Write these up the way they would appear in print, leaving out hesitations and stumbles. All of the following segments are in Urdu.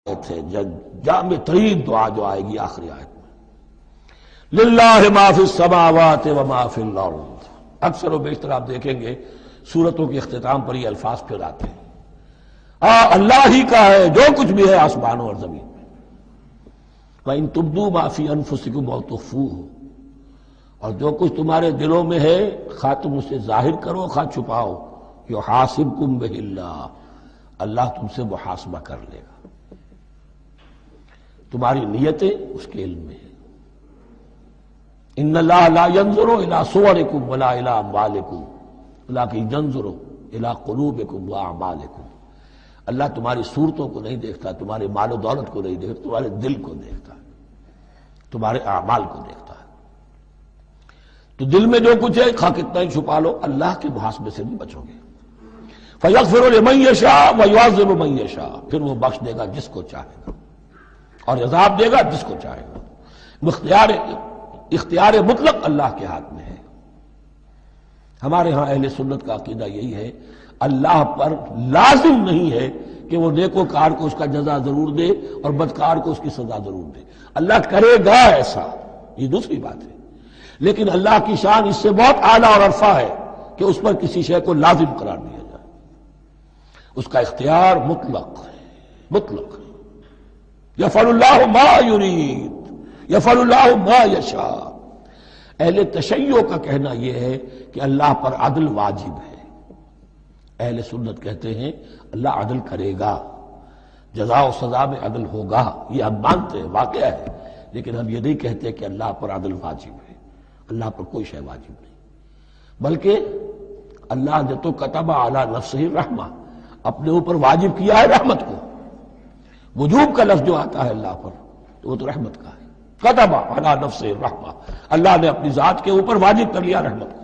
تھے جامع ترین دعا جو آئے گی آخری آیت میں، للہ ما فی السماوات و ما فی الارض۔ اکثر و بیشتر آپ دیکھیں گے سورتوں کے اختتام پر یہ الفاظ پھر آتے ہیں، اللہ ہی کا ہے جو کچھ بھی ہے آسمانوں اور زمین میں۔ وَإِن تُبْدُوا مَا فِي أَنفُسِكُمْ أَوْ تُخْفُوهُ، اور جو کچھ تمہارے دلوں میں ہے خواہ تم اسے ظاہر کرو خواہ چھپاؤ، يُحَاسِبْكُم بِهِ اللَّهُ، اللہ تم سے محاسبہ کر لے گا۔ تمہاری نیتیں اس کے علم میں ہیں۔ ان اللہ لا ينظر الى صوركم ولا الى اموالكم ولكن ينظر الى قلوبكم واعمالكم۔ اللہ تمہاری صورتوں کو نہیں دیکھتا، تمہارے مال و دولت کو نہیں دیکھتا، تمہارے دل کو دیکھتا ہے، تمہارے اعمال کو دیکھتا ہے۔ تو دل میں جو کچھ ہے خواہ کتنا ہی چھپا لو، اللہ کے محاسبے سے نہیں بچو گے۔ فَيَغْفِرُ لِمَن يَشَاءُ وَيُعَذِّبُ مَن يَشَاءُ، پھر وہ بخش دے گا جس کو چاہے گا اور عذاب دے گا جس کو چاہے گا۔ اختیار مطلق اللہ کے ہاتھ میں ہے۔ ہمارے ہاں اہل سنت کا عقیدہ یہی ہے، اللہ پر لازم نہیں ہے کہ وہ نیکوکار کو اس کا جزا ضرور دے اور بدکار کو اس کی سزا ضرور دے۔ اللہ کرے گا ایسا، یہ دوسری بات ہے، لیکن اللہ کی شان اس سے بہت اعلیٰ اور عرفہ ہے کہ اس پر کسی شے کو لازم قرار دیا جائے۔ اس کا اختیار مطلق ہے، مطلق ہے۔ یفعل اللہ ما یرید، یفعل اللہ ما یشاء۔ اہل تشیع کا کہنا یہ ہے کہ اللہ پر عدل واجب ہے۔ اہل سنت کہتے ہیں اللہ عدل کرے گا، جزا و سزا میں عدل ہوگا، یہ ہم مانتے ہیں، واقعہ ہے، لیکن ہم یہ نہیں کہتے کہ اللہ پر عدل واجب ہے۔ اللہ پر کوئی شے واجب نہیں، بلکہ اللہ نے تو کتب علی نفسہ الرحمہ، اپنے اوپر واجب کیا ہے رحمت کو۔ وجوب کا لفظ جو آتا ہے اللہ پر تو وہ تو رحمت کا ہے، کتب علی نفسہ الرحمہ، اللہ نے اپنی ذات کے اوپر واجب کر لیا رحمت کو۔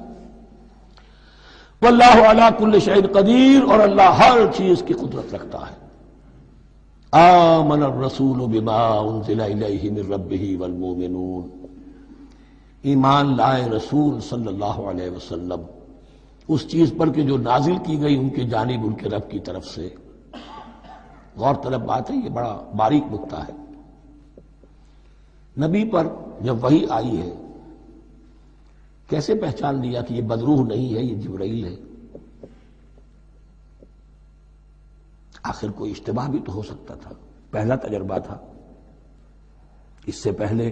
واللہ علی کل شیء قدیر، اور اللہ ہر چیز کی قدرت رکھتا ہے۔ آمن الرسول بما انزل الیہ من ربہ والمؤمنون، ایمان لائے رسول صلی اللہ علیہ وسلم اس چیز پر کہ جو نازل کی گئی ان کی جانب ان کے رب کی طرف سے۔ غور طلب بات ہے، یہ بڑا باریک نکتہ ہے۔ نبی پر جب وحی آئی ہے کیسے پہچان لیا کہ یہ بدروح نہیں ہے، یہ جبرائیل ہے؟ آخر کوئی اشتباہ بھی تو ہو سکتا تھا، پہلا تجربہ تھا۔ اس سے پہلے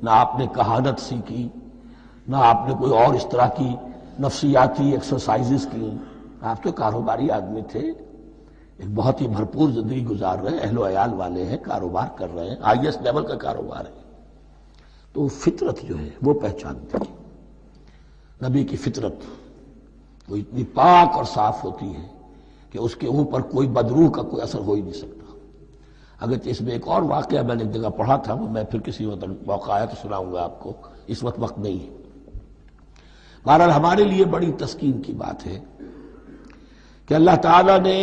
نہ آپ نے کہانت سیکھی، نہ آپ نے کوئی اور اس طرح کی نفسیاتی ایکسرسائزز کی۔ آپ تو کاروباری آدمی تھے، ایک بہت ہی بھرپور زندگی گزار رہے ہیں، اہل و عیال والے ہیں، کاروبار کر رہے ہیں، ہائی ایسٹ لیول کا کاروبار ہے، تو فطرت جو ہے وہ پہچانتی ہے۔ نبی کی فطرت وہ اتنی پاک اور صاف ہوتی ہے کہ اس کے اوپر کوئی بدروح کا کوئی اثر ہو ہی نہیں سکتا۔ اگرچہ اس میں ایک اور واقعہ میں نے ایک جگہ پڑھا تھا، وہ میں پھر کسی وقت موقع آیا تو سناؤں گا آپ کو، اس وقت نہیں ہے۔ بہرحال ہمارے لیے بڑی تسکین کی بات ہے کہ اللہ تعالیٰ نے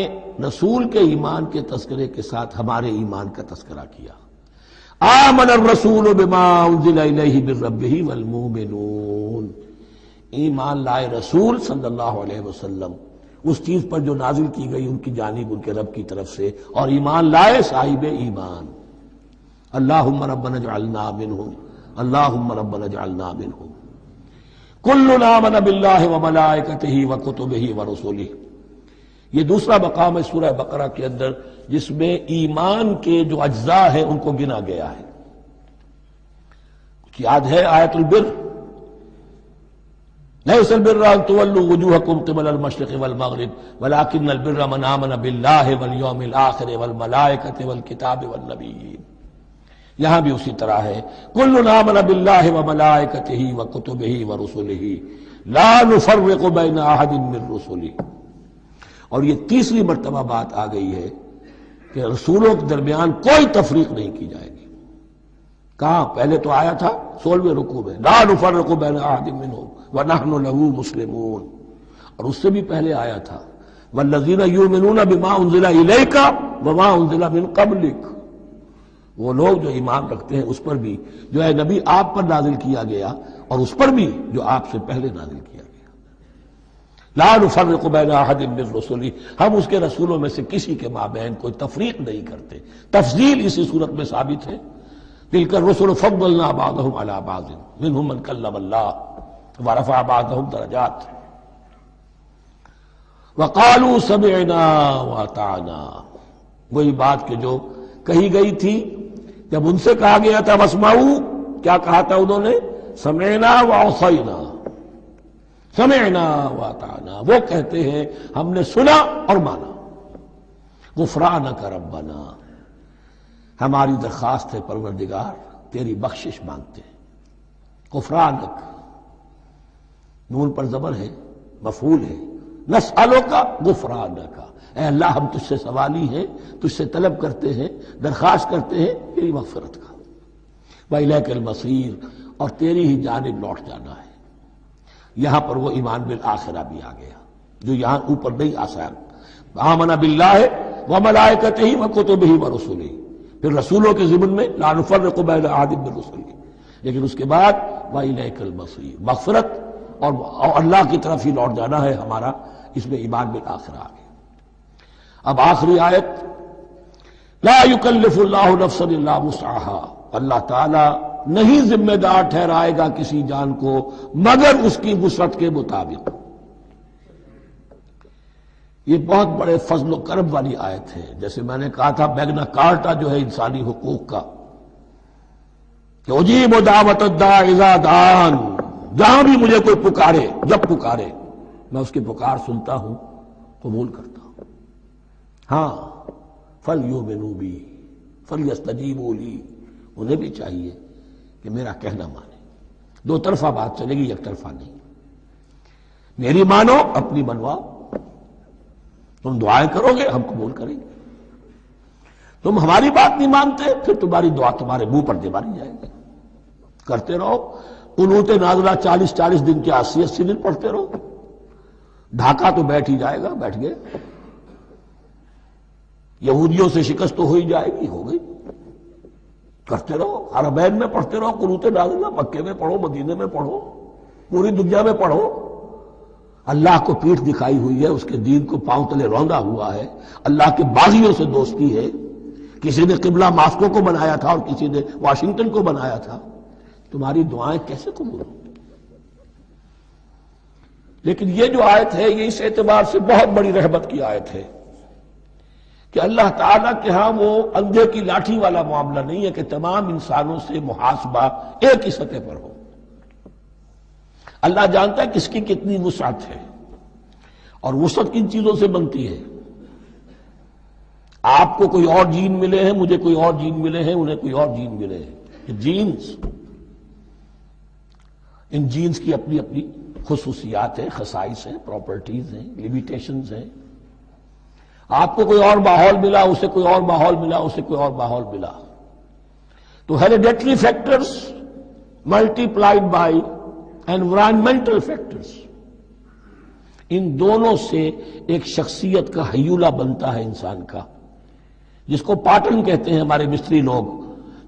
رسول کے ایمان کے تذکرے کے ساتھ ہمارے ایمان کا تذکرہ کیا۔ آمن الرسول بما انزل الیہ من ربہ والمؤمنون، ایمان لائے رسول صلی اللہ علیہ وسلم اس چیز پر جو نازل کی گئی ان کی جانب ان کے رب کی طرف سے، اور ایمان لائے صاحب ایمان۔ اللہم ربنا اجعلنا منہم، اللہم ربنا اجعلنا منہم۔ کل آمن باللہ وملائکتہ وکتبہ ورسلہ، یہ دوسرا مقام ہے سورہ بقرہ کے اندر جس میں ایمان کے جو اجزاء ہیں ان کو گنا گیا ہے۔ یاد ہے آیت البر، لیس البر ان تولوا وجوہکم قبل المشرق والمغرب ولکن البر من آمن باللہ والیوم الآخر والملائکۃ والکتاب والنبیین۔ یہاں بھی اسی طرح ہے، کل آمن باللہ وملائکتہ وکتبہ ورسلہ لا نفرق بین احد من رسلہ۔ اور یہ تیسری مرتبہ بات آ گئی ہے کہ رسولوں کے درمیان کوئی تفریق نہیں کی جائے گی۔ کہاں؟ پہلے تو آیا تھا 16ویں رکوع میں، لا نفرق بین احد منہم ونحن له مسلمون، اور اس سے بھی پہلے آیا تھا والذین یؤمنون بما انزل الیک وما انزل من قبلک، وہ لوگ جو ایمان رکھتے ہیں اس پر بھی جو ہے نبی آپ پر نازل کیا گیا اور اس پر بھی جو آپ سے پہلے نازل کیا گیا۔ لا نفرق بین احد من رسلہ، ہم اس کے رسولوں میں سے کسی کے مابین کوئی تفریق نہیں کرتے۔ تفضیل اسی صورت میں ثابت ہے، تلک الرسل فضلنا بعضهم علی بعض منهم من کلم اللہ ورفع بعضهم درجات وقالوا سمعنا واطعنا، وہی بات کہ جو کہی گئی تھی جب ان سے کہا گیا تھا واسمعوا، کیا کہا تھا انہوں نے؟ سمعنا وعصینا، سمعنا واطعنا، وہ کہتے ہیں ہم نے سنا اور مانا۔ غفرانک ربنا، ہماری درخواست ہے پروردگار تیری بخشش مانگتے ہیں۔ غفرانک، نون پر زبر ہے، مفعول ہے، نسألک غفرانک، اے اللہ ہم تجھ سے سوالی ہیں، تجھ سے طلب کرتے ہیں، درخواست کرتے ہیں تیری مغفرت کا۔ وإلیک المصیر، اور تیری ہی جانب لوٹ جانا ہے۔ یہاں پر وہ ایمان بالآخرہ بھی آ گیا جو یہاں اوپر نہیں آسان۔ آمن باللہ وملائکتہ وکتبہ ورسلہ، پھر رسولوں کے ضمن میں لا نفرق بین احد من رسلہ، لیکن اس کے بعد وإلیک المصیر، مغفرت اور اللہ کی طرف ہی لوٹ جانا ہے ہمارا، اس میں ایمان بالآخرہ آ گیا۔ اب آخری آیت، لا یکلف اللہ نفسا الا وسعہا، اللہ تعالی نہیں ذمہ دار ٹھہرائے گا کسی جان کو مگر اس کی وسعت کے مطابق۔ یہ بہت بڑے فضل و کرم والی آیت ہے، جیسے میں نے کہا تھا میگنا کارٹا جو ہے انسانی حقوق کا، کہ اجیب دعوت الداع اذا دعان، جہاں بھی مجھے کوئی پکارے، جب پکارے میں اس کی پکار سنتا ہوں، قبول کرتا ہوں۔ ہاں فلیؤمنوا بی فلیستجیبوا لی، انہیں بھی چاہیے کہ میرا کہنا مانے۔ دو طرفہ بات چلے گی، یک طرفہ نہیں۔ میری مانو، اپنی منواؤ، تم دعائیں کرو گے ہم قبول کریں گے، تم ہماری بات نہیں مانتے پھر تمہاری دعا تمہارے منہ پر دے ماری جائے گی۔ کرتے رہو قنوت نازلہ 40 دن کے 80 دن پڑھتے رہو، ڈھاکہ تو بیٹھ ہی جائے گا، بیٹھ گئے۔ یہودیوں سے شکست تو ہو ہی جائے گی، ہو گئی۔ کرتے رہو، حرمین میں پڑھتے رہو قنوت نازلہ، مکے میں پڑھو، مدینے میں پڑھو، پوری دنیا میں پڑھو۔ اللہ کو پیٹھ دکھائی ہوئی ہے، اس کے دین کو پاؤں تلے روندا ہوا ہے، اللہ کے باغیوں سے دوستی ہے۔ کسی نے قبلہ ماسکو کو بنایا تھا اور کسی نے واشنگٹن کو بنایا تھا، تمہاری دعائیں کیسے قبول ہوں؟ لیکن یہ جو آیت ہے یہ اس اعتبار سے بہت بڑی رحمت کی آیت ہے کہ اللہ تعالیٰ کے ہاں وہ اندھے کی لاٹھی والا معاملہ نہیں ہے کہ تمام انسانوں سے محاسبہ ایک ہی سطح پر ہو۔ اللہ جانتا ہے کس کی کتنی وسعت ہے، اور وسعت کن چیزوں سے بنتی ہے۔ آپ کو کوئی اور جین ملے ہیں، مجھے کوئی اور جین ملے ہیں، انہیں کوئی اور جین ملے ہیں، جینز، ان جینز کی اپنی اپنی خصوصیات ہیں، خصائص ہیں، پراپرٹیز ہیں، لیمیٹیشنز ہیں۔ آپ کو کوئی اور ماحول ملا، اسے کوئی اور ماحول ملا، اسے کوئی اور ماحول ملا، تو hereditary factors multiplied by environmental factors, ان دونوں سے ایک شخصیت کا ہیولہ بنتا ہے انسان کا، جس کو پیٹرن کہتے ہیں ہمارے مستری لوگ۔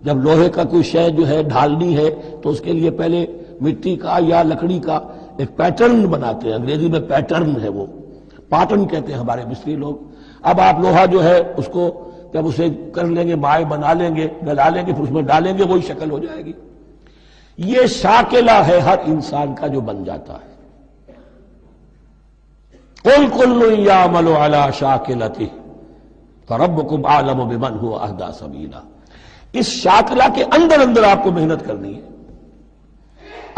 جب لوہے کا کوئی شے جو ہے ڈھالنی ہے تو اس کے لیے پہلے مٹی کا یا لکڑی کا ایک پیٹرن بناتے ہیں، انگریزی میں پیٹرن ہے، وہ پیٹرن کہتے ہیں ہمارے مستری لوگ۔ اب آپ لوہا جو ہے اس کو جب اسے کر لیں گے، مائع بنا لیں گے، گلا لیں گے، پھر اس میں ڈالیں گے، وہی شکل ہو جائے گی۔ یہ شاکلہ ہے ہر انسان کا جو بن جاتا ہے۔ قُلْ كُلٌّ يَعْمَلُ عَلَى شَاكِلَتِهِ فَرَبُّكُمْ أَعْلَمُ بِمَنْ هُوَ أَهْدَىٰ سَبِيلًا۔ اس شاکلہ کے اندر اندر آپ کو محنت کرنی ہے۔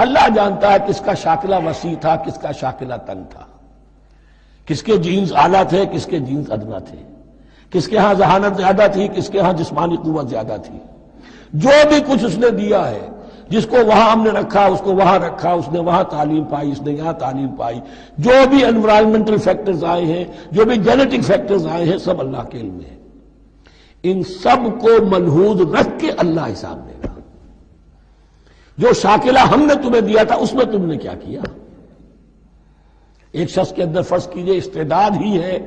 اللہ جانتا ہے کس کا شاکلہ وسیع تھا، کس کا شاکلہ تنگ تھا، کس کے جینز اعلیٰ تھے، کس کے جینز ادنا تھے، کس کے ہاں ذہانت زیادہ تھی، کس کے ہاں جسمانی قوت زیادہ تھی۔ جو بھی کچھ اس نے دیا ہے، جس کو وہاں ہم نے رکھا اس کو وہاں رکھا، اس نے وہاں تعلیم پائی، اس نے یہاں تعلیم پائی، جو بھی انوائرمنٹل فیکٹرز آئے ہیں، جو بھی جینیٹک فیکٹرز آئے ہیں، سب اللہ کے علم میں ہے۔ ان سب کو ملحوظ رکھ کے اللہ حساب دے گا۔ جو شاکلہ ہم نے تمہیں دیا تھا اس میں تم نے کیا کیا؟ ایک شخص کے اندر فرض کیجئے استعداد ہی ہے